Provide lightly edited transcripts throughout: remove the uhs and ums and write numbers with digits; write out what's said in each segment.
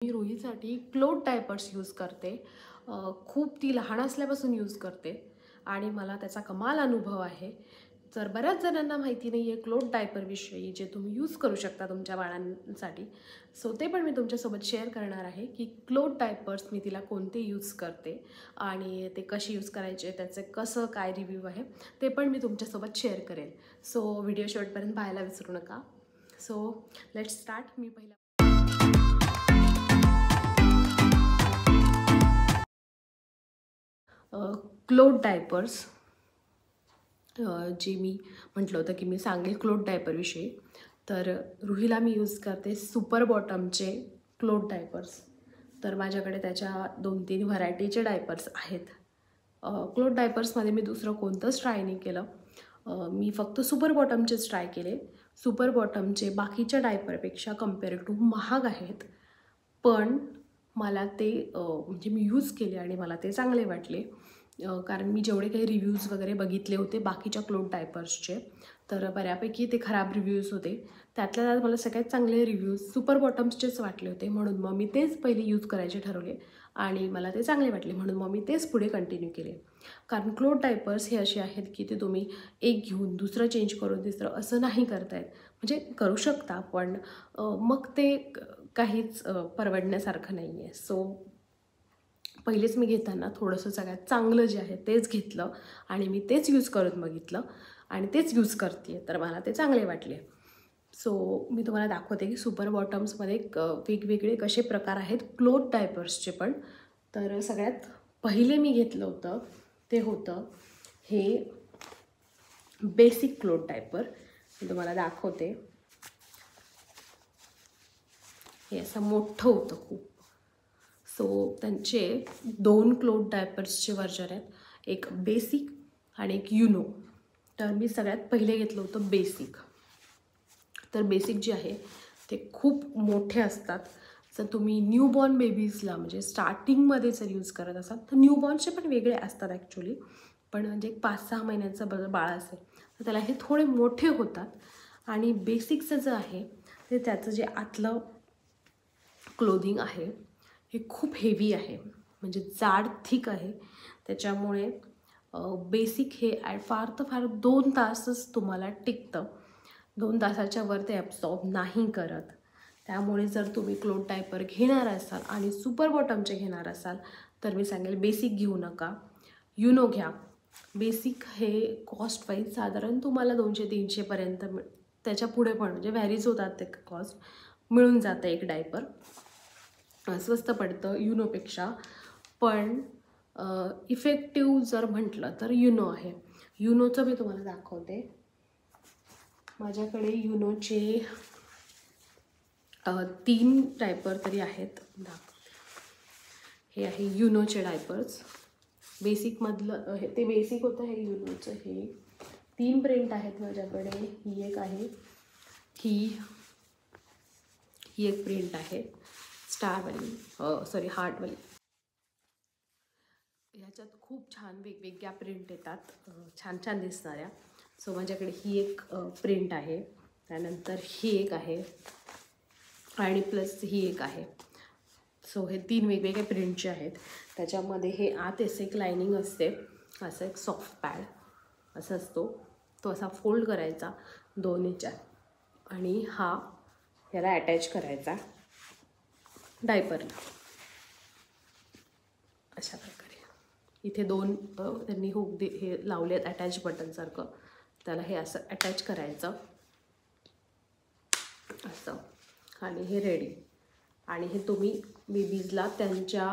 मी रुहीसाठी cloth diapers use करते. खूप ती लहान असल्यापासून यूज करते आणि मला त्याचा कमाल अनुभव आहे. तर बऱ्याच जणांना माहिती नाही आहे क्लोथ डायपरविषयी, जे तुम्ही यूज करू शकता तुमच्या बाळांसाठी. सो ते पण मी तुमच्यासोबत शेअर करणार आहे की क्लोथ डायपर्स मी तिला कोणते यूज करते आणि ते कसे यूज करायचे, त्याचे कसं काय रिव्ह्यू आहे ते पण मी तुमच्यासोबत शेअर करेल. सो व्हिडिओ शेवटपर्यंत पाहायला विसरू नका. So let's start. मी पहिला क्लोथ डायपर्स, जे मी म्हटलं होतं की मी सांगेल क्लोथ डायपरविषयी. तर रुहीला मी यूज करते सुपर बॉटमचे क्लोथ डायपर्स. तर माझ्याकडे त्याच्या 2-3 व्हरायटीचे डायपर्स आहेत. क्लोथ डायपर्समध्ये मी दुसरं कोणतंच ट्राय नाही केलं. मी फक्त सुपर बॉटमचेच ट्राय केले. सुपर बॉटमचे बाकीच्या डायपरपेक्षा कम्पेअर टू महाग आहेत, पण मला ते म्हणजे मी यूज केले आणि मला ते चांगले वाटले. कारण मी जेवढे काही रिव्ह्यूज वगैरे बघितले होते बाकीच्या क्लोथ डायपर्सचे, तर बऱ्यापैकी ते खराब रिव्ह्यूज होते. त्यातल्या त्यात मला सगळ्यात चांगले रिव्ह्यूज सुपर बॉटम्सचेच वाटले होते. म्हणून मग मी तेच पहिले यूज करायचे ठरवले आणि मला ते चांगले वाटले, म्हणून मग मी तेच पुढे कंटिन्यू केले. कारण क्लोथ डायपर्स हे असे आहेत की ते तुम्ही एक घेऊन दुसरं चेंज करून तिसरं असं नाही करता येत. म्हणजे करू शकता, पण मग ते काहीच परवडण्यासारखं नाही आहे. सो पहिलेच मी घेताना थोडंसं सगळ्यात चांगलं जे आहे तेच घेतलं आणि मी तेच यूज करून बघितलं आणि तेच यूज करते आहे, तर मला ते चांगले वाटले. सो मी तुम्हाला दाखवते की सुपर बॉटम्समध्ये वेगवेगळे कसे प्रकार आहेत क्लोथ डायपर्सचे पण. तर सगळ्यात पहिले मी घेतलं होतं ते होतं हे बेसिक क्लोथ डायपर. मी तुम्हाला दाखवते. हे असं मोठं होतं खूप. सो त्यांचे 2 क्लोथ डायपर्सचे व्हर्जन आहेत, एक बेसिक आणि एक युनो. तर मी सगळ्यात पहिले घेतलं होतं बेसिक. तर बेसिक जे आहे ते खूप मोठे असतात. जर तुम्ही न्यूबॉर्न बेबीजला म्हणजे स्टार्टिंगमध्ये जर यूज करत असाल तर न्यूबॉर्नचे पण वेगळे असतात ॲक्च्युली, पण म्हणजे 5-6 महिन्यांचं बाळ असेल तर त्याला हे थोडे मोठे होतात. आणि बेसिकचं जे आहे ते त्याचं जे आतलं क्लोदिंग आहे हे खूप हेवी आहे, म्हणजे जाड थिक आहे. त्याच्यामुळे बेसिक हे फार तर फार 2 तासच तुम्हाला टिकतं. 2 तासाच्या वर ते ॲब्सॉर्ब नाही करत. त्यामुळे जर तुम्ही क्लोथ डायपर घेणार असाल आणि सुपर बॉटमचे घेणार असाल तर मी सांगेल बेसिक घेऊ नका, युनो घ्या. बेसिक हे कॉस्ट वाईज साधारण तुम्हाला 200-300 पर्यंत त्याच्या पुढे पण म्हणजे व्हॅरीज होतात ते कॉस्ट, मिळून जातं एक डायपर. स्वस्त पडतं युनोपेक्षा. पण इफेक्टिव्ह जर म्हटलं तर युनो आहे. युनोचं मी तुम्हाला दाखवते. माझ्याकडे युनोचे 3 डायपर तरी आहेत. हे आहे युनोचे डायपर्स. बेसिकमधलं हे ते बेसिक होतं, हे युनोचं. हे 3 प्रिंट आहेत माझ्याकडे. ही एक आहे, ही एक प्रिंट आहे स्टारवाली, सॉरी हार्टवाली. ह्याच्यात खूप छान वेगवेगळ्या प्रिंट येतात, छान छान दिसणाऱ्या. सो माझ्याकडे ही एक प्रिंट आहे, त्यानंतर ही एक आहे आणि प्लस ही एक आहे. सो हे 3 वेगवेगळे प्रिंटचे आहेत. त्याच्यामध्ये हे आत असं एक लायनिंग असते, असं एक सॉफ्ट पॅड असं असतो, तो असा फोल्ड करायचा 2 ह्याच्यात आणि हा याला अटॅच करायचा डायपरला अशा प्रकारे. इथे 2 त्यांनी हुक हे लावले आहेत अटॅच बटनसारखं, त्याला हे असं अटॅच करायचं असं आणि हे रेडी. आणि हे तुम्ही बेबीजला त्यांच्या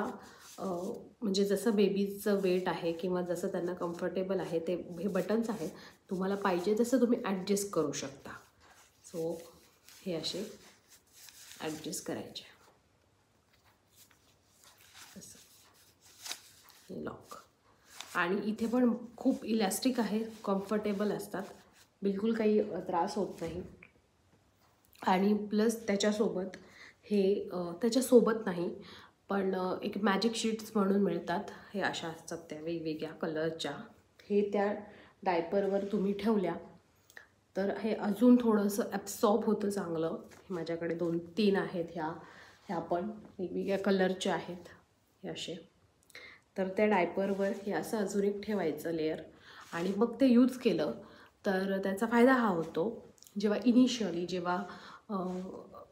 म्हणजे जसं बेबीजचं वेट आहे किंवा जसं त्यांना कम्फर्टेबल आहे ते हे बटन्स आहेत, तुम्हाला पाहिजे तसं तुम्ही ॲडजस्ट करू शकता. सो हे असे ॲडजस्ट करायचे असं, हे लॉक. आणि इथे पण खूप इलॅस्टिक आहे, कम्फर्टेबल असतात, बिलकुल काही त्रास होत नाही. आणि प्लस त्याच्यासोबत हे त्याच्यासोबत नाही पण एक मॅजिक शीट्स म्हणून मिळतात, हे अशा असतात त्या वेगवेगळ्या कलरच्या. हे त्या डायपरवर तुम्ही ठेवल्या तर हे अजून थोडंसं ॲब्सॉर्ब होतं चांगलं. माझ्याकडे 2-3 आहेत ह्या ह्या पण वेगवेगळ्या कलरचे आहेत हे असे. तर त्या डायपरवर हे असं अजून एक ठेवायचं लेअर आणि मग ते यूज केलं तर त्याचा फायदा हा होतो, जेव्हा इनिशियली जेव्हा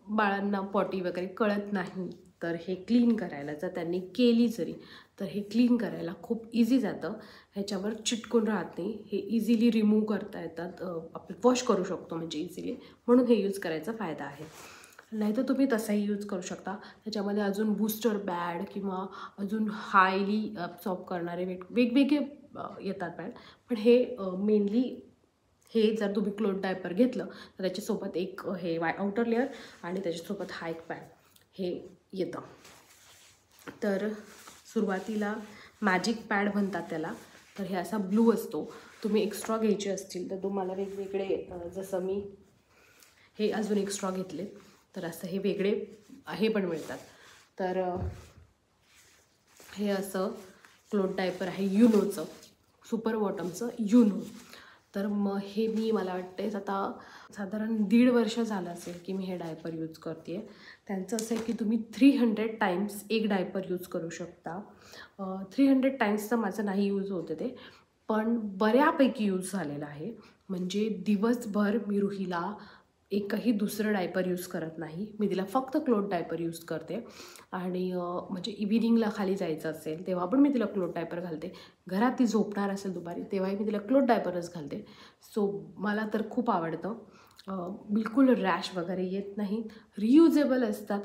बाळांना पॉटी वगैरे कळत नाही तर हे क्लीन करायला जर त्यांनी केली जरी तर हे क्लीन करायला खूप इझी जातं. ह्याच्यावर चिटकून राहत नाही, हे इझिली रिमूव्ह करता येतात, आपण वॉश करू शकतो म्हणजे इझिली, म्हणून हे यूज करायचा फायदा आहे. नाहीतर तुम्ही तसाही यूज करू शकता. त्याच्यामध्ये अजून बूस्टर पॅड किंवा अजून हायली ॲब्सॉर्ब करणारे वेगवेगळे येतात पॅड, पण हे मेनली हे जर तुम्ही क्लोथ डायपर घेतलं तर त्याच्यासोबत एक हे आउटर लेअर आणि त्याच्यासोबत हा एक पॅड हे येतं. तर सुरुवातीला मॅजिक पॅड म्हणतात त्याला. तर हे असा ब्लू असतो. तुम्ही एक्स्ट्रा घ्यायचे असतील तर तुम्हाला वेगवेगळे जसं मी हे अजून एक्स्ट्रा घेतले तर असं हे वेगळे हे पण मिळतात. तर हे असं क्लोथ डायपर आहे युनोचं, सुपर बॉटमचं युनो. तर मग हे मला वाटते आता साधारण 1.5 वर्ष झालं असेल की मी हे डायपर यूज करते आहे. त्यांचं असं आहे की तुम्ही 300 टाइम्स एक डायपर यूज करू शकता. 300 टाइम्स तर माझं नाही यूज होते ते, पण बऱ्यापैकी यूज झालेलं आहे. म्हणजे दिवसभर मी रुहीला एकही दुसरं डायपर यूज करत नाही. मी तिला फक्त क्लोथ डायपर यूज करते आणि म्हणजे इव्हिनिंगला खाली जायचं असेल तेव्हा पण मी तिला क्लोथ डायपर घालते. घरात ती झोपणार असेल दुपारी तेव्हाही मी तिला क्लोथ डायपरच घालते. सो मला तर खूप आवडतं. बिलकुल रॅश वगैरे येत नाही, रियुजेबल असतात.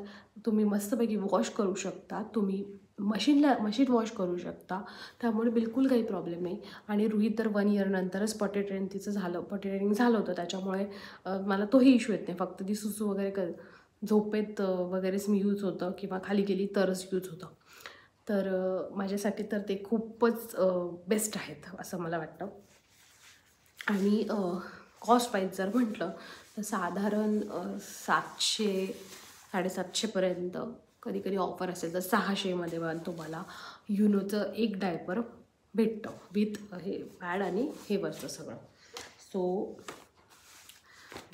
तुम्ही मस्तपैकी वॉश करू शकता, तुम्ही मशीन वॉश करू शकता, त्यामुळे बिलकुल काही प्रॉब्लेम नाही. आणि रुही तर 1 इयर नंतरच पॉटी ट्रेनिंग झालं होतं, त्याच्यामुळे मला तोही इश्यू येत नाही. फक्त ती सुसू वगैरे झोपेत वगैरेच मी यूज होतं किंवा खाली गेली तरच यूज होतं. तर माझ्यासाठी तर ते खूपच बेस्ट आहेत असं मला वाटतं. आणि कॉस्ट वाईज जर म्हटलं तर साधारण 700-750पर्यंत, कधी कधी ऑफर असेल तर 600मध्ये पण तुम्हाला युनोचं एक डायपर भेटतं विथ हे पॅड आणि हे बसतं सगळं. सो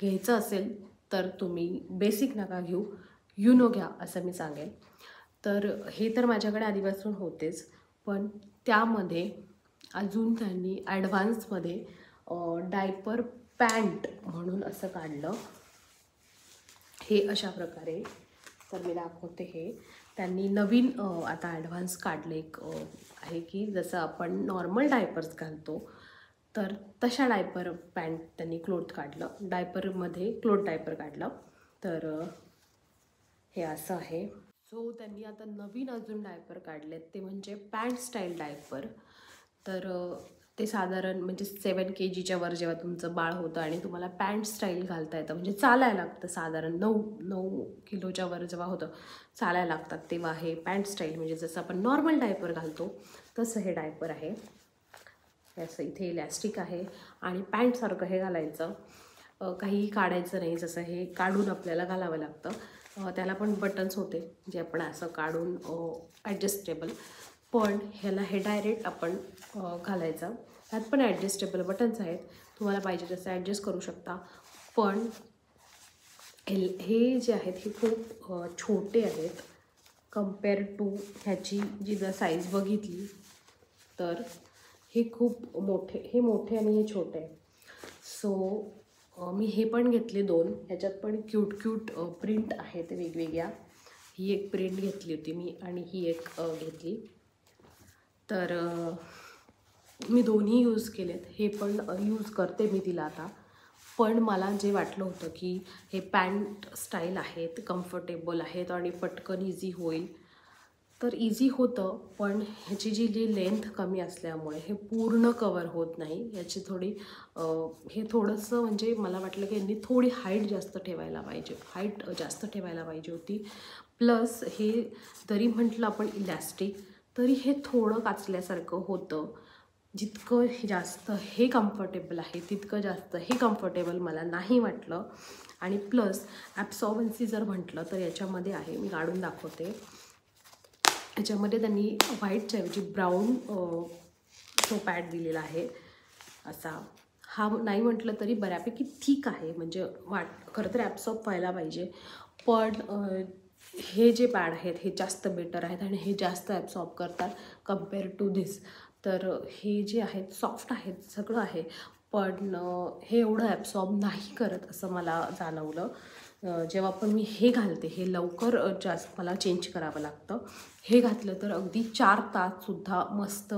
घ्यायचं असेल तर तुम्ही बेसिक नका घेऊ, युनो घ्या असं मी सांगेल. तर हे तर माझ्याकडे आधीपासून होतेच, पण त्यामध्ये अजून त्यांनी ॲडव्हान्समध्ये डायपर पॅन्ट म्हणून असं काढलं. हे अशा प्रकारे, तर मी दाखवते. हे त्यांनी नवीन आता ॲडव्हान्स काढलं एक आहे की जसं आपण नॉर्मल डायपर्स घालतो तर तशा डायपर पॅन्ट त्यांनी क्लोथ काढलं, डायपरमध्ये क्लोथ डायपर काढलं. तर हे असं आहे. सो त्यांनी आता नवीन अजून डायपर काढलेत ते म्हणजे पॅन्ट स्टाईल डायपर. तर ते साधारण म्हणजे 7 kgच्या वर जेव्हा तुमचं बाळ होतं आणि तुम्हाला पॅन्ट स्टाईल घालता येतं, म्हणजे चालायला लागतं, साधारण 9 किलोच्या वर जेव्हा होतं चालायला लागतात तेव्हा हे पॅन्ट स्टाईल, म्हणजे जसं आपण नॉर्मल डायपर घालतो तसं हे डायपर आहे. असं इथे इलॅस्टिक आहे आणि पॅन्टसारखं हे घालायचं, काहीही काढायचं नाही. जसं हे काढून आपल्याला घालावं लागतं. त्याला पण बटन्स होते जे आपण असं काढून ॲडजस्टेबल, पण ह्याला हे डायरेक्ट आपण घालायचं. त्यात पण ॲडजस्टेबल बटन्स आहेत, तुम्हाला पाहिजे तसं ॲडजस्ट करू शकता. पण हे जे आहेत हे खूप छोटे आहेत कम्पेअर टू ह्याची जी जर साईज बघितली तर हे खूप मोठे आणि हे छोटे आहे. सो मी हे पण घेतले 2. ह्याच्यात पण क्यूट प्रिंट आहेत वेगवेगळ्या. ही एक प्रिंट घेतली होती मी आणि ही एक घेतली. तर मी दोन्ही यूज केलेत. हे पण यूज करते मी तिला आता. पण मला जे वाटलं होतं की हे पॅन्ट स्टाईल आहेत, कम्फर्टेबल आहेत आणि पटकन इझी होईल, तर इझी होतं. पण ह्याची जी लेंथ कमी असल्यामुळे हे पूर्ण कवर होत नाही. याची थोडी हे थोडंसं म्हणजे मला वाटलं की यांनी थोडी हाईट जास्त ठेवायला पाहिजे होती. प्लस हे जरी म्हटलं आपण इलॅस्टिक तरी हे थोडं काचल्यासारखं होतं. जितकं जास्त हे कम्फर्टेबल आहे तितकं जास्त हे कम्फर्टेबल मला नाही वाटलं. आणि प्लस ॲब्सॉर्बन्सी जर म्हटलं तर याच्यामध्ये आहे, मी काढून दाखवते. याच्यामध्ये त्यांनी व्हाईटच्या ऐवजी ब्राऊन तो पॅड दिलेला आहे. असा हा नाही म्हटलं तरी बऱ्यापैकी थिक आहे, म्हणजे खरं तर ॲब्सॉर्ब व्हायला पाहिजे, पण हे जे पॅड आहेत हे जास्त बेटर आहेत आणि हे जास्त ॲब्सॉर्ब करतात कम्पेअर टू धिस. तर हे जे आहेत सॉफ्ट आहेत सगळं आहे, पण हे एवढं ॲब्सॉर्ब नाही करत असं मला जाणवलं. जेव्हा पण मी हे घालते हे लवकर जास्त मला चेंज करावं लागतं. हे घातलं तर अगदी 4 ताससुद्धा मस्त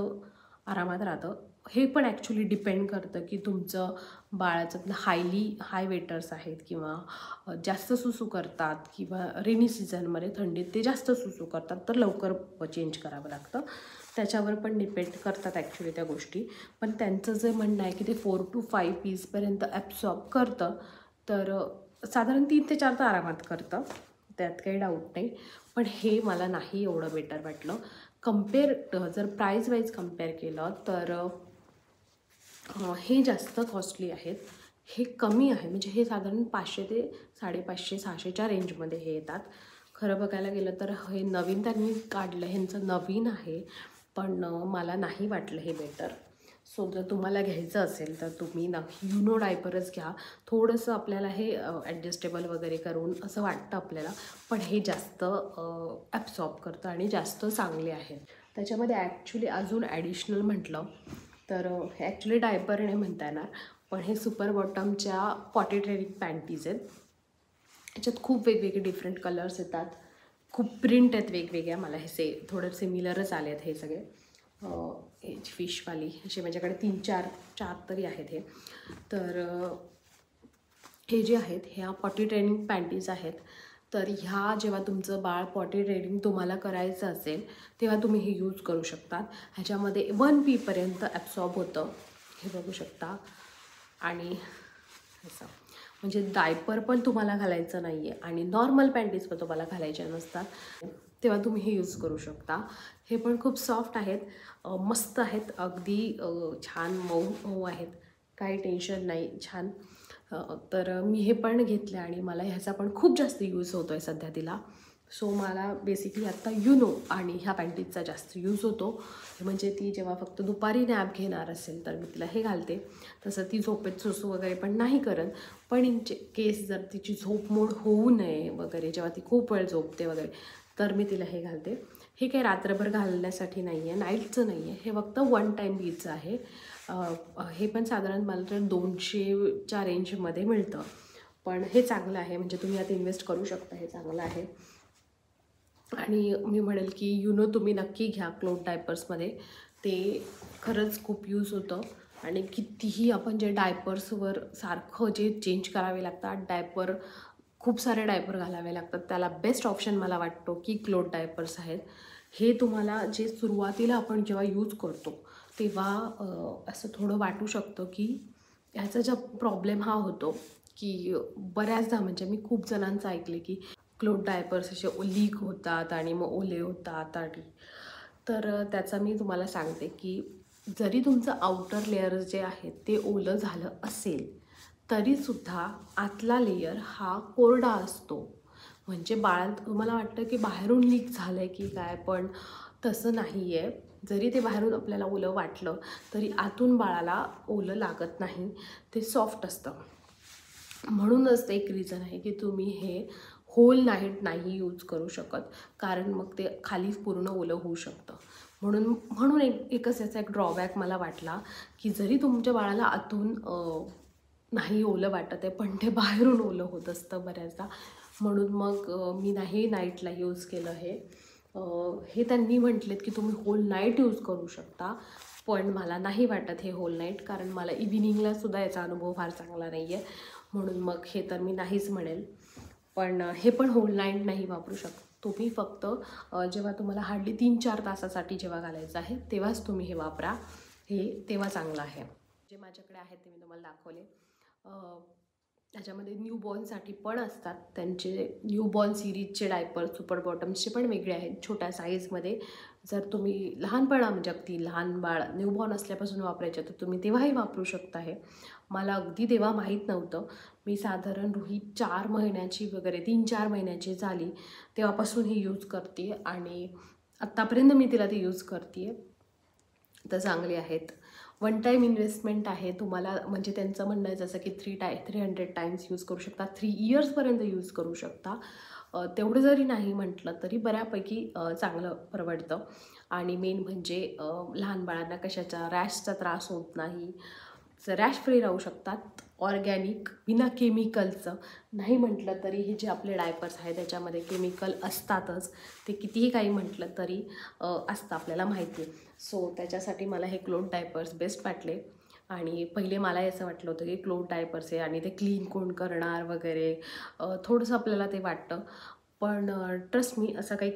आरामात राहतं. हे पण ॲक्च्युली डिपेंड करतं की तुमचं बाळाचं हाय वेटर्स आहेत किंवा जास्त सुसू करतात किंवा रेनी सीझनमध्ये थंडीत ते जास्त सुसू करतात, तर लवकर चेंज करावं लागतं. त्याच्यावर पण डिपेंड करतात ॲक्च्युली त्या गोष्टी. पण त्यांचं जे म्हणणं आहे की ते 4 to 5 पीसपर्यंत ॲब्सॉर्ब करतं, तर साधारण 3 ते 4 तर आरामात करतं, त्यात काही डाऊट नाही. पण हे मला नाही एवढं बेटर वाटलं. जर प्राईज वाईज कम्पेअर केलं तर हे जास्त कॉस्टली आहेत. हे कमी आहे, म्हणजे हे साधारण 500 ते 550 600च्या रेंजमध्ये हे येतात. खरं बघायला गेलं तर हे नवीन त्यांनी काढलं, ह्यांचं नवीन आहे, पण मला नाही वाटलं हे बेटर. सो जर तुम्हाला घ्यायचं असेल तर तुम्ही युनो डायपरच घ्या. थोडंसं आपल्याला हे ॲडजस्टेबल वगैरे करून असं वाटतं आपल्याला, पण हे जास्त ॲब्सॉर्ब करतं आणि जास्त चांगले आहेत. त्याच्यामध्ये ॲक्च्युली अजून ॲडिशनल म्हटलं तर हे ॲक्च्युली डायपर नाही म्हणता येणार, पण हे सुपर बॉटमच्या पॉटी ट्रेनिंग पॅन्टीज आहेत. ह्याच्यात खूप वेगवेगळे डिफरंट कलर्स येतात, खूप प्रिंट आहेत वेगवेगळ्या. मला हे थोडं सिमिलरच आले आहेत हे सगळे. हे फिशवाली असे माझ्याकडे 3-4 तरी आहेत हे. तर हे जे आहेत ह्या पॉटी ट्रेनिंग पॅन्टीज आहेत. तर ह्या जेव्हा तुमचं बाळ पॉटी ट्रेनिंग तुम्हाला करायचं असेल तेव्हा तुम्ही हे यूज करू शकता. ह्याच्यामध्ये 1 पीपर्यंत ॲब्सॉर्ब होतं, हे बघू शकता. आणि असं म्हणजे डायपर पण तुम्हाला घालायचं नाही आहे आणि नॉर्मल पॅन्टीज पण तुम्हाला घालायच्या नसतात, तेव्हा तुम्ही हे यूज करू शकता. हे पण खूप सॉफ्ट आहेत, मस्त आहेत, अगदी छान मऊ मऊ आहेत, काही टेन्शन नाही, छान. तर मी हे पण घेतलं आणि मला ह्याचा पण खूप जास्त यूज होतो आहे सध्या तिला. सो मला बेसिकली आत्ता युनो आणि ह्या पॅन्टीजचा जास्त यूज होतो. म्हणजे ती जेव्हा फक्त दुपारी नॅप घेणार असेल तर मी तिला हे घालते. तसं ती झोपेत सुसू वगैरे पण नाही करत, पण इन केस जर तिची झोप मोड होऊ नये वगैरे, जेव्हा ती खूप वेळ झोपते वगैरे, तर मी तिला हे घालते. हे काही रात्रभर घालण्यासाठी नाही आहे, नाईटचं नाही आहे, हे फक्त 1 टाईम यूजचं आहे. हे पण साधारण मला तर 200च्या रेंजमध्ये मिळतं, पण हे चांगलं आहे, म्हणजे तुम्ही यात इन्व्हेस्ट करू शकता, हे चांगलं आहे. आणि मी म्हणेल की युनो तुम्ही नक्की घ्या क्लोथ डायपर्समध्ये, ते खरंच खूप यूज होतं. आणि कितीही आपण जे डायपर्सवर सारखं जे चेंज करावे लागतात, खूप सारे डायपर घालावे लागतात, त्याला बेस्ट ऑप्शन मला वाटतो की क्लोथ डायपर्स आहेत. हे तुम्हाला जे सुरुवातीला आपण जेव्हा यूज करतो तेव्हा असं थोडं वाटू शकतं की ह्याचा जो प्रॉब्लेम हा होतो की बऱ्याचदा, म्हणजे मी खूप जणांचं ऐकले की क्लोथ डायपर्स असे लीक होतात आणि मग ओले होतात. आणि तर त्याचा मी तुम्हाला सांगते की जरी तुमचं आउटर लेयर जे आहे ते ओलं झालं असेल तरीसुद्धा आतला लेयर हा कोरडा असतो. म्हणजे तुम्हाला वाटतं की बाहेरून लीक झालं आहे की काय, पण तसं नाही आहे. जरी ते बाहेरून आपल्याला ओलं वाटलं तरी आतून बाळाला ओलं लागत नाही, ते सॉफ्ट असतं. म्हणूनच एक रिझन आहे की तुम्ही हे होल नाईट नाही यूज करू शकत, कारण मग ते खाली पूर्ण ओलं होऊ शकतं. म्हणून एकच याचा एक ड्रॉबॅक मला वाटला की जरी तुमच्या बाळाला आतून नाही ओलं वाटत आहे, पण ते बाहेरून ओलं होत असतं बऱ्याचदा. म्हणून मग मी नाही नाईटला यूज केलं हे त्यांनी म्हटलेत की तुम्ही होल नाईट यूज करू शकता, पण मला नाही वाटत हे होल नाईट, कारण मला इव्हिनिंगलासुद्धा याचा अनुभव फार चांगला नाही आहे. म्हणून मग हे तर मी नाहीच म्हणेल. पण हे पण होल नाईट नाही वापरू शकत तुम्ही, फक्त जेव्हा तुम्हाला हार्डली 3-4 तासासाठी जेव्हा घालायचं आहे तेव्हाच तुम्ही हे वापरा, हे तेव्हा चांगलं आहे. जे माझ्याकडे आहेत ते मी तुम्हाला दाखवले. त्याच्यामध्ये न्यूबॉर्नसाठी पण असतात, त्यांचे न्यूबॉर्न सिरीजचे डायपर सुपर बॉटम्सचे पण वेगळे आहेत छोट्या साईजमध्ये. जर तुम्ही म्हणजे अगदी लहान बाळ न्यूबॉर्न असल्यापासून वापरायचे तर तुम्ही तेव्हाही वापरू शकता. हे मला अगदी तेव्हा माहीत नव्हतं. मी साधारण रुही 4 महिन्याची वगैरे 3-4 महिन्याची झाली तेव्हापासून ही यूज करते आणि आत्तापर्यंत मी तिला ती यूज करते. तर चांगली आहेत. 1 टाईम इन्व्हेस्टमेंट आहे तुम्हाला, म्हणजे त्यांचं म्हणणं आहे जसं की 300 टाईम्स यूज करू शकता, 3 इयर्सपर्यंत यूज करू शकता. तेवढं जरी नाही म्हटलं तरी बऱ्यापैकी चांगलं परवडतं. आणि मेन म्हणजे लहान बाळांना कशाचा रॅशचा त्रास होत नाही, रॅश फ्री राहू शकतात, ऑर्गॅनिक बिना केमिकलचं. नाही म्हटलं तरी हे जे आपले डायपर्स आहेत त्याच्यामध्ये केमिकल असतातच, ते कितीही काही म्हटलं तरी असतं, आपल्याला माहिती आहे. सो त्याच्यासाठी मला हे क्लोथ डायपर्स बेस्ट वाटले. आणि पहिले मला असं वाटलं होतं की क्लोथ डायपर्स आहे आणि ते क्लीन कोण करणार वगैरे, थोडंसं आपल्याला ते वाटतं. पण ट्रस्ट मी, असं काही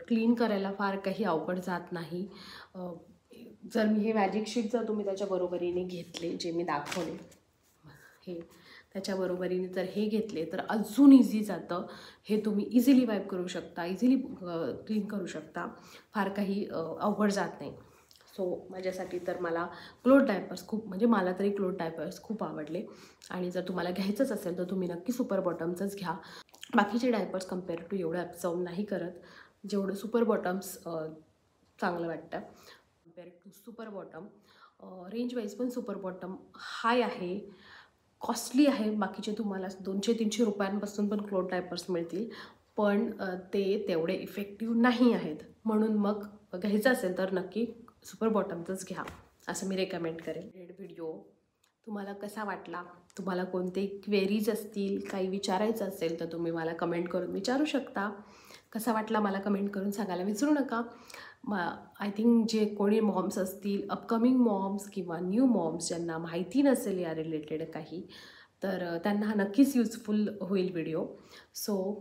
क्लीन करायला फार काही अवघड जात नाही. जर मी हे मॅजिक शीट जर तुम्ही त्याच्या बरोबरीने घेतले, जे मी दाखवले हे त्याच्या बरोबरीने जर हे घेतले तर अजून इझी जातं. हे तुम्ही इझिली वाईप करू शकता, इझिली क्लीन करू शकता, फार काही अवघड जात नाही. सो माझ्यासाठी तर मला क्लोथ डायपर्स खूप, म्हणजे मला तरी क्लोथ डायपर्स खूप आवडले. आणि जर तुम्हाला घ्यायचंच असेल तर तुम्ही नक्की सुपर बॉटमचंच घ्या. बाकीचे डायपर्स कम्पेअर टू एवढं ॲब्झॉर्ब नाही करत जेवढं सुपर बॉटम्स चांगलं वाटतं. Compare to Super Bottom range wise पण सुपर बॉटम हाय आहे, कॉस्टली आहे. बाकीचे तुम्हाला 200-300 रुपयांपासून पण क्लोथ डायपर्स मिळतील, पण ते तेवढे इफेक्टिव्ह नाही आहेत. म्हणून मग घ्यायचं असेल तर नक्की सुपर बॉटमचंच घ्या, असं मी रेकमेंड करेन. व्हिडिओ तुम्हाला कसा वाटला? तुम्हाला कोणते क्वेरीज असतील, काही विचारायचं असेल तर तुम्ही मला कमेंट करून विचारू शकता. कसा वाटला मला कमेंट करून सांगायला विसरू नका. आय थिंक जे कोणी मॉम्स असतील, अपकमिंग मॉम्स किंवा न्यू मॉम्स, ज्यांना माहिती नसेल या रिलेटेड काही, तर त्यांना हा नक्कीच युजफुल होईल व्हिडिओ. सो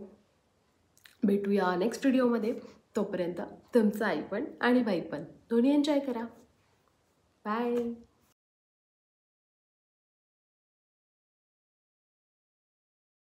भेटूया नेक्स्ट व्हिडिओमध्ये. तोपर्यंत तुमचं आई पण आणि बाई पण दोन्ही एन्जॉय करा. बाय.